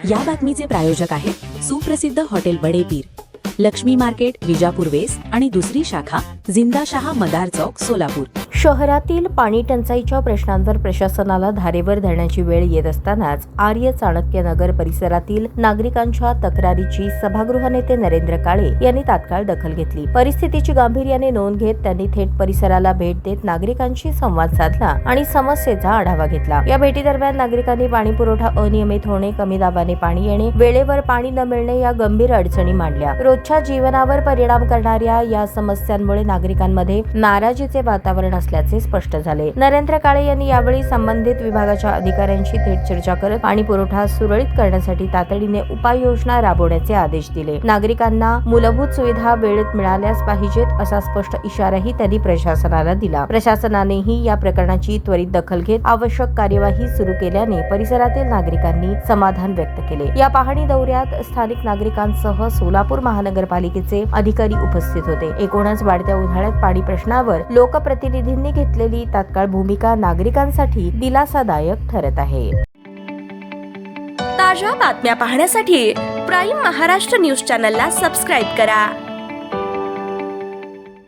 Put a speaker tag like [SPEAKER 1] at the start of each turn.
[SPEAKER 1] या बातमीचे प्रायोजक आहेत सुप्रसिद्ध hotel Badepir, Laxmi market, Vijapur west आणि दुसरी शाखा जिंदाशहा मदार चौक, सोलापूर.
[SPEAKER 2] शहरातील पाणी टंचाईच्या प्रश्नांवर प्रशासनाला धारेवर धरण्याची वेळ येत असतानाच आर्य चाणक्य नगर परिसरातील नागरिकांच्या तक्रारीची सभागृह नेते नरेंद्र काळे यांनी तात्काळ दखल घेतली. परिस्थितीची गांभीर्याने नोंद घेत त्यांनी थेट परिसराला भेट देत नागरिकांशी संवाद साधला आणि समस्येचा आढावा घेतला. या भेटीदरम्यान नागरिकांनी पाणी पुरवठा अनियमित होणे, कमी दाबाने पाणी येणे, वेळेवर पाणी न मिळणे या गंभीर अडचणी मांडल्या. रोजच्या जीवनावर परिणाम करणाऱ्या या समस्यांमुळे नागरिकांमध्ये नाराजीचे वातावरण असल्याचे स्पष्ट झाले. नरेंद्र काळे यांनी यावेळी संबंधित विभागाच्या अधिकाऱ्यांशी थेट चर्चा करत पाणी पुरवठा सुरळीत करण्यासाठी तातडीने उपाययोजना राबवण्याचे आदेश दिले. नागरिकांना मूलभूत सुविधा वेळेत मिळाल्याच पाहिजेत असा स्पष्ट इशाराही त्यांनी प्रशासनाला दिला. प्रशासनानेही या प्रकरणाची त्वरित दखल घेत आवश्यक कार्यवाही सुरू केल्याने परिसरातील नागरिकांनी समाधान व्यक्त केले. या पाहणी दौऱ्यात स्थानिक नागरिकांसह सोलापूर महानगरपालिकेचे अधिकारी उपस्थित होते. एकूणच वाढत्या उन्हाळ्यात पाणी प्रश्नावर लोकप्रतिनिधींनी घेतलेली तात्काळ भूमिका नागरिकांसाठी दिलासादायक ठरत आहे.
[SPEAKER 3] ताज्या बातम्या पाहण्यासाठी प्राईम महाराष्ट्र न्यूज चॅनलला सबस्क्राईब करा.